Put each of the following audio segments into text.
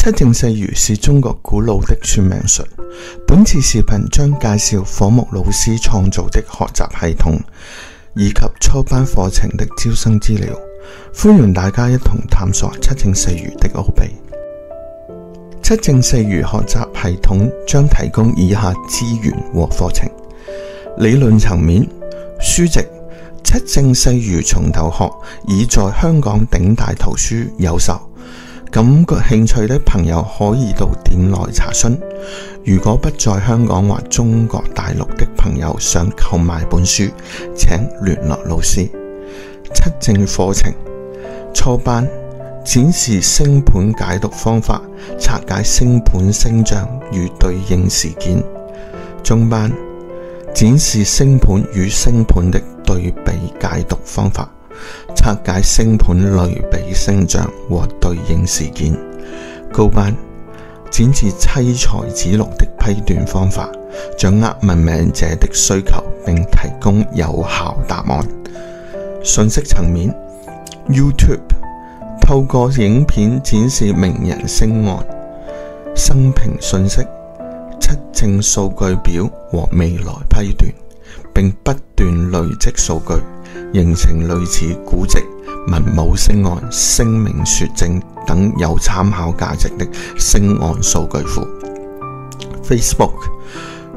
七正四餘是中國古老的算命術。本次視頻將介紹火木老師創造的學習系統，以及初班課程的招生資料。歡迎大家一同探索七正四餘的奧秘。七正四餘學習系統將提供以下資源和課程：理論層面，書籍《七正四餘從頭學》已在香港頂大圖書有售，感興趣的朋友可以到店內查詢。如果不在香港或中國大陸的朋友想購買本書，請聯絡老師。七正課程初班，展示星盤解讀方法，拆解星盤星象與對應事件。中班，展示星盤與星盤的對比解讀方法，拆解星盤類比星象和對應事件。高班，展示妻財子祿的批斷方法，掌握問命者的需求並提供有效答案。信息層面， YouTube 透過影片展示名人星案、生平信息、七正數據表和未來批斷，並不斷累積數據，形成類似古籍、文武星案、星名說證等有參考價值的星案數據庫。Facebook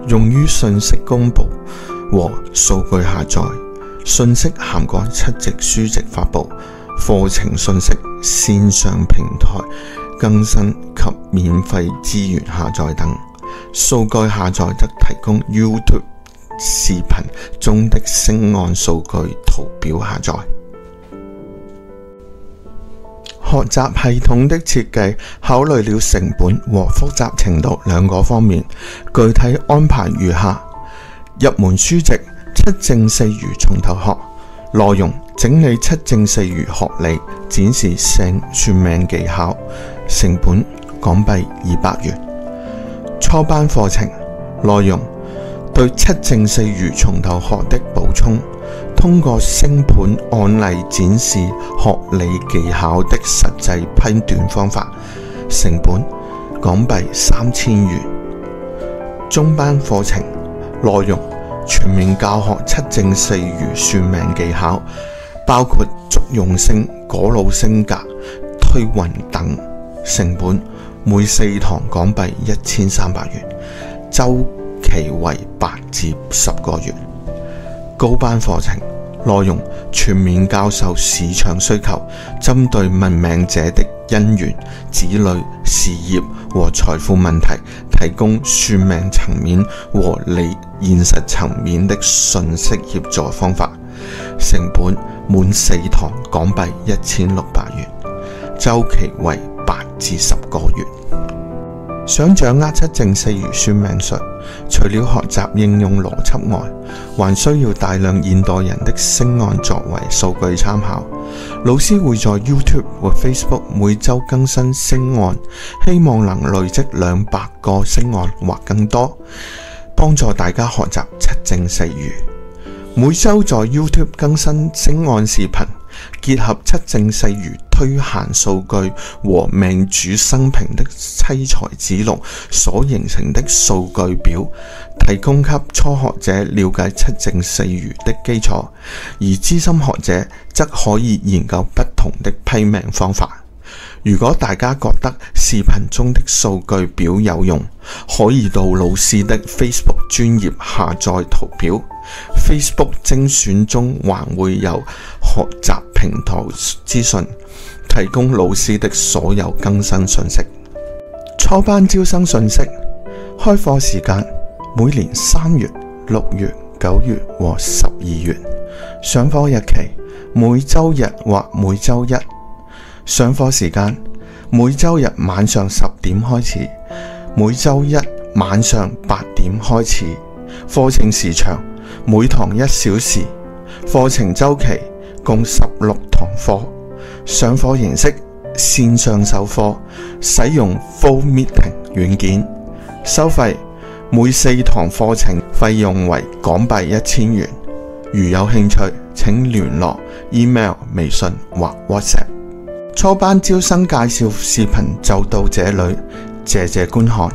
用於信息公佈和數據下載，信息涵蓋七夕書籍發佈、課程信息、線上平台更新及免費資源下載等。數據下載則提供 YouTube 視頻中的星案數據圖表下載。學習系統的設計考慮了成本和複雜程度兩個方面，具體安排如下：入門書籍《七正四餘從頭學》，內容整理七正四餘學理，展示算命技巧，成本港幣200元。初班課程內容對七正四餘從頭學的補充，通過星盤案例展示學理技巧的實際批斷方法，成本港幣3000元。中班課程內容全面教學七正四餘算命技巧，包括竹用星、果老星格、推運等，成本每4堂港幣1300元，週期為8至10個月。高班課程內容全面教授市場需求，針對問命者的姻緣、子女、事業和財富問題，提供算命層面和現實層面的信息協助方法，成本滿4堂港幣1600元，週期為8至10個月。想掌握七正四餘算命術，除了學習應用邏輯外，還需要大量現代人的星案作為數據參考。老師會在 YouTube 和 Facebook 每週更新星案，希望能累積200個星案或更多，幫助大家學習七正四餘。每週在 YouTube 更新星案視頻，結合七正四餘推限數據和命主生平的妻財子祿所形成的數據表，提供給初學者了解七正四餘的基礎，而資深學者則可以研究不同的批命方法。如果大家覺得視頻中的數據表有用，可以到老師的 Facebook 專頁下載圖表。Facebook 精選中還會有學習平台資訊，提供老師的所有更新信息。初班招生信息：開課時間每年3月、6月、9月和12月。上課日期每周日或每周一。上課時間每周日晚上10點開始，每周一晚上8點開始。課程時長每堂1小時。課程周期共16堂課。上課形式線上授課，使用 Full Meeting 軟件。收費每4堂課程費用為港幣1000元。如有興趣，請聯絡 email、微信或 WhatsApp。初班招生介紹視頻就到這裡，謝謝觀看。